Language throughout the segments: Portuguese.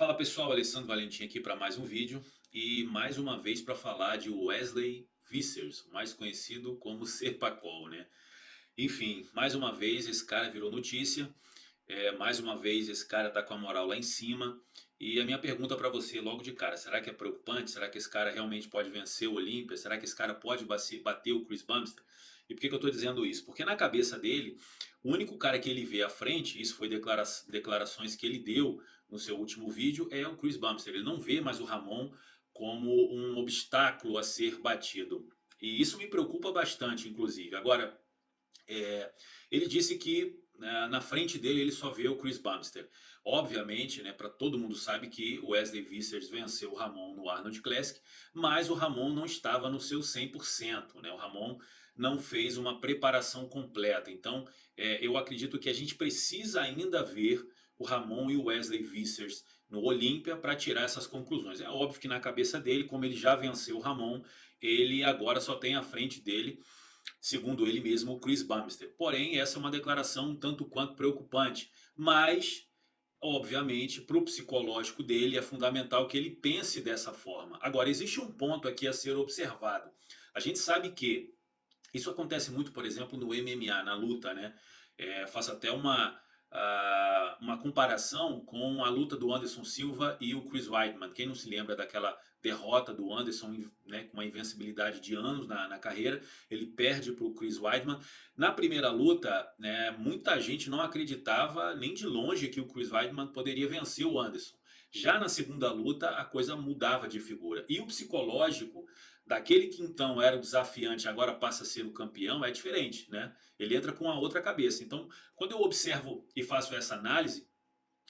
Fala pessoal, Alessandro Valentim aqui para mais um vídeo e mais uma vez para falar de Wesley Vissers, mais conhecido como Serpacol, né? Enfim, mais uma vez esse cara virou notícia, mais uma vez esse cara tá com a moral lá em cima. E a minha pergunta para você logo de cara, será que é preocupante? Será que esse cara realmente pode vencer o Olímpia? Será que esse cara pode bater o Chris Bumstead? E por que eu estou dizendo isso? Porque na cabeça dele, o único cara que ele vê à frente, isso foi declarações que ele deu no seu último vídeo, é o Chris Bumstead. Ele não vê mais o Ramon como um obstáculo a ser batido. E isso me preocupa bastante, inclusive. Agora, ele disse que na frente dele ele só vê o Chris Bumstead. Obviamente, né, para todo mundo sabe que o Wesley Vissers venceu o Ramon no Arnold Classic, mas o Ramon não estava no seu 100%, né? O Ramon não fez uma preparação completa. Então, eu acredito que a gente precisa ainda ver o Ramon e o Wesley Vissers no Olímpia para tirar essas conclusões. É óbvio que na cabeça dele, como ele já venceu o Ramon, ele agora só tem à frente dele, segundo ele mesmo, o Chris Bumstead. Porém, essa é uma declaração um tanto quanto preocupante. Mas, obviamente, para o psicológico dele é fundamental que ele pense dessa forma. Agora, existe um ponto aqui a ser observado. A gente sabe que isso acontece muito, por exemplo, no MMA, na luta, né? Faço até uma comparação com a luta do Anderson Silva e o Chris Weidman. Quem não se lembra daquela derrota do Anderson, né, com uma invencibilidade de anos na carreira, ele perde para o Chris Weidman. Na primeira luta, né, muita gente não acreditava nem de longe que o Chris Weidman poderia vencer o Anderson. Já na segunda luta, a coisa mudava de figura. E o psicológico daquele que então era o desafiante agora passa a ser o campeão é diferente, né? Ele entra com a outra cabeça. Então, quando eu observo e faço essa análise,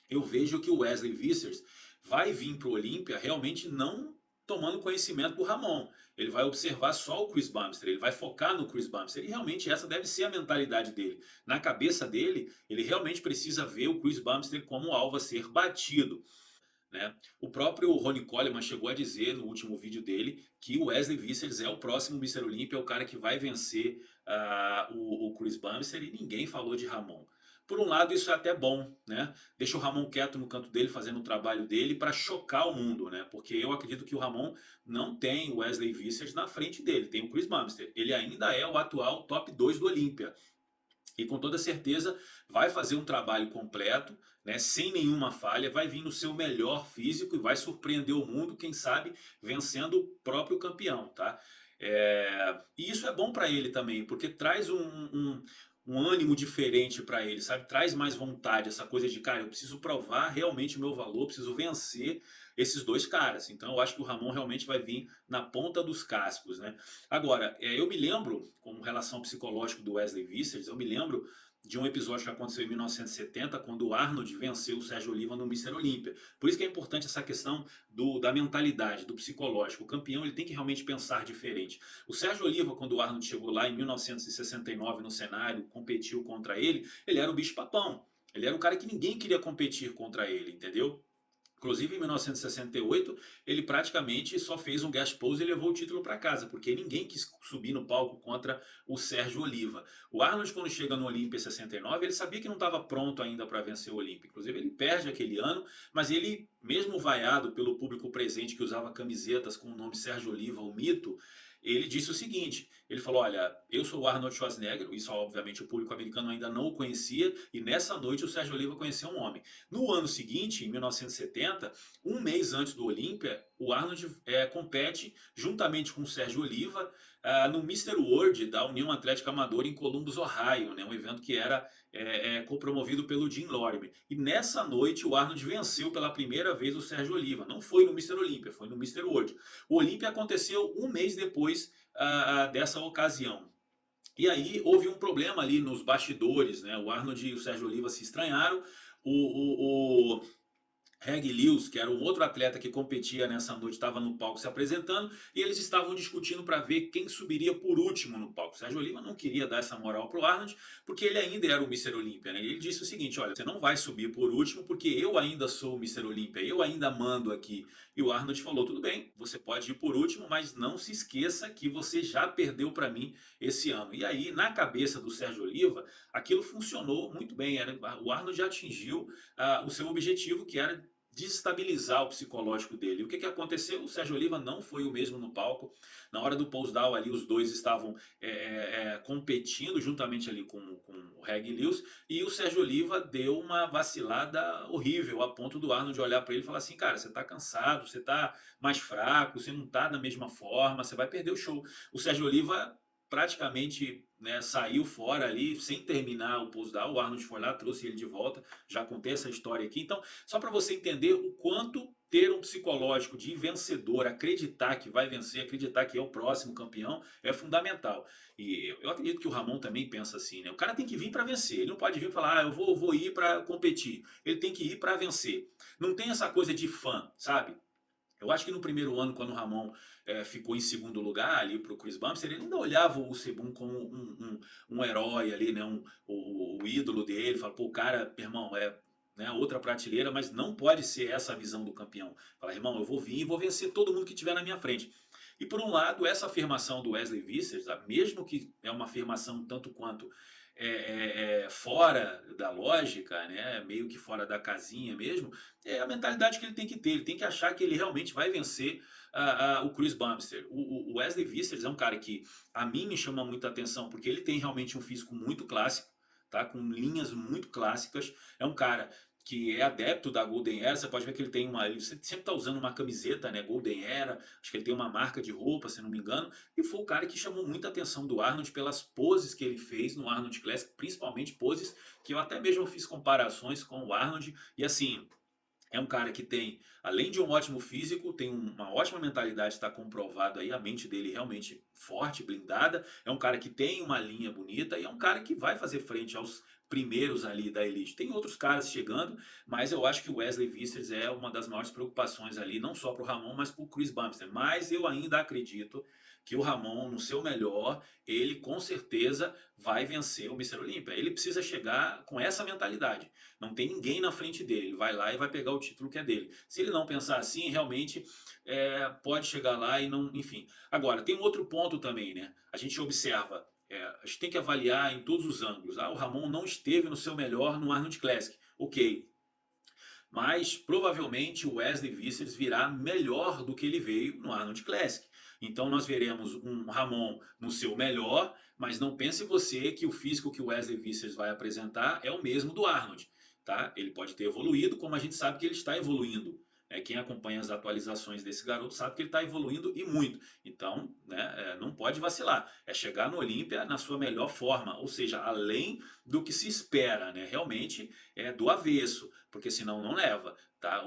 eu vejo que o Wesley Vissers vai vir para o Olímpia realmente não tomando conhecimento do Ramon. Ele vai observar só o Chris Bumstead, ele vai focar no Chris Bumstead. E realmente essa deve ser a mentalidade dele. Na cabeça dele, ele realmente precisa ver o Chris Bumstead como alvo a ser batido, né? O próprio Ronnie Coleman chegou a dizer no último vídeo dele que o Wesley Vissers é o próximo Mr. Olympia, é o cara que vai vencer o Chris Bumstead, e ninguém falou de Ramon. Por um lado, isso é até bom, né? Deixa o Ramon quieto no canto dele, fazendo o trabalho dele para chocar o mundo, né? Porque eu acredito que o Ramon não tem o Wesley Vissers na frente dele, tem o Chris Bumstead. Ele ainda é o atual top 2 do Olímpia. E com toda certeza vai fazer um trabalho completo, né, sem nenhuma falha, vai vir no seu melhor físico e vai surpreender o mundo, quem sabe vencendo o próprio campeão, tá? E isso é bom para ele também, porque traz um ânimo diferente para ele, sabe? Traz mais vontade, essa coisa de, cara, eu preciso provar realmente o meu valor, preciso vencer esses dois caras. Então eu acho que o Ramon realmente vai vir na ponta dos cascos, né? Agora, eu me lembro, com relação ao psicológico do Wesley Vissers, eu me lembro de um episódio que aconteceu em 1970, quando o Arnold venceu o Sérgio Oliva no Mister Olímpia. Por isso que é importante essa questão da mentalidade, do psicológico. O campeão ele tem que realmente pensar diferente. O Sérgio Oliva, quando o Arnold chegou lá em 1969 no cenário, competiu contra ele era o bicho-papão. Ele era um cara que ninguém queria competir contra ele, entendeu? Inclusive, em 1968, ele praticamente só fez um gas pose e levou o título para casa, porque ninguém quis subir no palco contra o Sérgio Oliva. O Arnold, quando chega no Olímpia em 69, ele sabia que não estava pronto ainda para vencer o Olímpia. Inclusive, ele perde aquele ano, mas ele, mesmo vaiado pelo público presente que usava camisetas com o nome Sérgio Oliva, o mito, ele disse o seguinte, ele falou, olha, eu sou o Arnold Schwarzenegger, isso obviamente o público americano ainda não o conhecia, e nessa noite o Sérgio Oliva conheceu um homem. No ano seguinte, em 1970, um mês antes do Olímpia, o Arnold compete juntamente com o Sérgio Oliva no Mister World da União Atlética Amadora em Columbus, Ohio, né, um evento que era copromovido pelo Jim Lorimer. E nessa noite o Arnold venceu pela primeira vez o Sérgio Oliva. Não foi no Mister Olímpia, foi no Mister World. O Olímpia aconteceu um mês depois dessa ocasião. E aí houve um problema ali nos bastidores, né? O Arnold e o Sérgio Oliva se estranharam. O Reg Lewis, que era um outro atleta que competia nessa noite, estava no palco se apresentando e eles estavam discutindo para ver quem subiria por último no palco. Sérgio Oliva não queria dar essa moral pro Arnold porque ele ainda era o Mister Olímpia, né? Ele disse o seguinte, olha, você não vai subir por último porque eu ainda sou o Mister Olímpia, eu ainda mando aqui. E o Arnold falou, tudo bem, você pode ir por último, mas não se esqueça que você já perdeu para mim esse ano. E aí, na cabeça do Sérgio Oliva, aquilo funcionou muito bem. O Arnold já atingiu o seu objetivo, que era desestabilizar o psicológico dele. E o que aconteceu? O Sérgio Oliva não foi o mesmo no palco. Na hora do pose down ali, os dois estavam competindo juntamente ali com o Reg Lewis, e o Sérgio Oliva deu uma vacilada horrível, a ponto do Arnold olhar para ele e falar assim, cara, você tá cansado, você tá mais fraco, você não tá da mesma forma, você vai perder o show. O Sérgio Oliva praticamente, né, saiu fora ali sem terminar o pose down. O Arnold foi lá, trouxe ele de volta. Já contei essa história aqui. Então, só para você entender o quanto ter um psicológico de vencedor, acreditar que vai vencer, acreditar que é o próximo campeão, é fundamental. E eu acredito que o Ramon também pensa assim, né? O cara tem que vir para vencer. Ele não pode vir e falar, eu vou ir para competir. Ele tem que ir para vencer. Não tem essa coisa de fã, sabe? Eu acho que no primeiro ano, quando o Ramon ficou em segundo lugar ali para o Chris Bumstead, ele ainda olhava o Sebum como um herói ali, né? O ídolo dele. Fala, pô, o cara, irmão, né, outra prateleira, mas não pode ser essa a visão do campeão. Fala, irmão, eu vou vir e vou vencer todo mundo que estiver na minha frente. E por um lado, essa afirmação do Wesley Vissers, mesmo que é uma afirmação tanto quanto fora da lógica, né, meio que fora da casinha mesmo, é a mentalidade que ele tem que ter. Ele tem que achar que ele realmente vai vencer o Chris Bumstead. O Wesley Vissers é um cara que a mim me chama muita atenção, porque ele tem realmente um físico muito clássico, tá, com linhas muito clássicas. É um cara que é adepto da Golden Era. Você pode ver que ele sempre está usando uma camiseta, né, Golden Era. Acho que ele tem uma marca de roupa, se não me engano. E foi o cara que chamou muita atenção do Arnold pelas poses que ele fez no Arnold Classic, principalmente poses que eu até mesmo fiz comparações com o Arnold. E assim, é um cara que tem, além de um ótimo físico, tem uma ótima mentalidade, está comprovado aí, a mente dele realmente forte, blindada. É um cara que tem uma linha bonita e é um cara que vai fazer frente aos primeiros ali da elite. Tem outros caras chegando, mas eu acho que o Wesley Vissers é uma das maiores preocupações ali, não só para o Ramon, mas para o Chris Bumstead. Mas eu ainda acredito que o Ramon, no seu melhor, ele com certeza vai vencer o Mr. Olympia. Ele precisa chegar com essa mentalidade. Não tem ninguém na frente dele. Ele vai lá e vai pegar o título que é dele. Se ele não pensar assim, realmente pode chegar lá e não. Enfim. Agora, tem um outro ponto também, né? A gente observa. A gente tem que avaliar em todos os ângulos. O Ramon não esteve no seu melhor no Arnold Classic. Ok. Mas provavelmente o Wesley Vissers virá melhor do que ele veio no Arnold Classic. Então nós veremos um Ramon no seu melhor, mas não pense você que o físico que o Wesley Vissers vai apresentar é o mesmo do Arnold. Tá? Ele pode ter evoluído, como a gente sabe que ele está evoluindo. Quem acompanha as atualizações desse garoto sabe que ele está evoluindo e muito. Então, né, não pode vacilar. É chegar no Olímpia na sua melhor forma, ou seja, além do que se espera, né? Realmente é do avesso, porque senão não leva. Tá?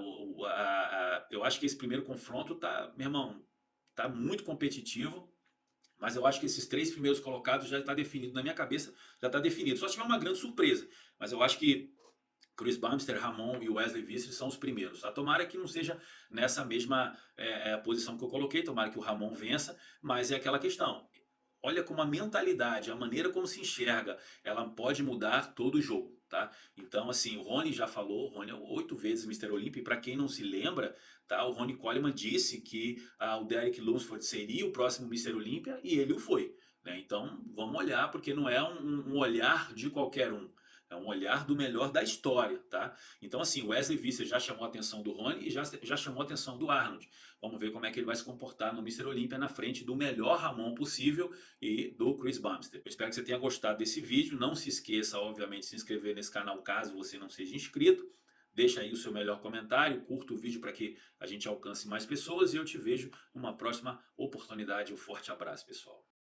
Eu acho que esse primeiro confronto tá, meu irmão, tá muito competitivo. Mas eu acho que esses três primeiros colocados já está definido na minha cabeça, já está definido. Só se tiver uma grande surpresa, mas eu acho que Chris Bumstead, Ramon e Wesley Vissers são os primeiros. Tá? Tomara que não seja nessa mesma posição que eu coloquei, tomara que o Ramon vença, mas é aquela questão. Olha como a mentalidade, a maneira como se enxerga, ela pode mudar todo o jogo. Tá? Então, assim, o Rony já falou, o Rony é 8 vezes Mr. Olympia, e para quem não se lembra, tá? O Ronnie Coleman disse que o Derek Lunsford seria o próximo Mr. Olympia e ele o foi. Né? Então, vamos olhar, porque não é um olhar de qualquer um. É um olhar do melhor da história, tá? Então, assim, o Wesley Visser já chamou a atenção do Rony e já chamou a atenção do Arnold. Vamos ver como é que ele vai se comportar no Mr. Olympia na frente do melhor Ramon possível e do Chris Bumstead. Eu espero que você tenha gostado desse vídeo. Não se esqueça, obviamente, de se inscrever nesse canal caso você não seja inscrito. Deixa aí o seu melhor comentário, curta o vídeo para que a gente alcance mais pessoas e eu te vejo numa próxima oportunidade. Um forte abraço, pessoal.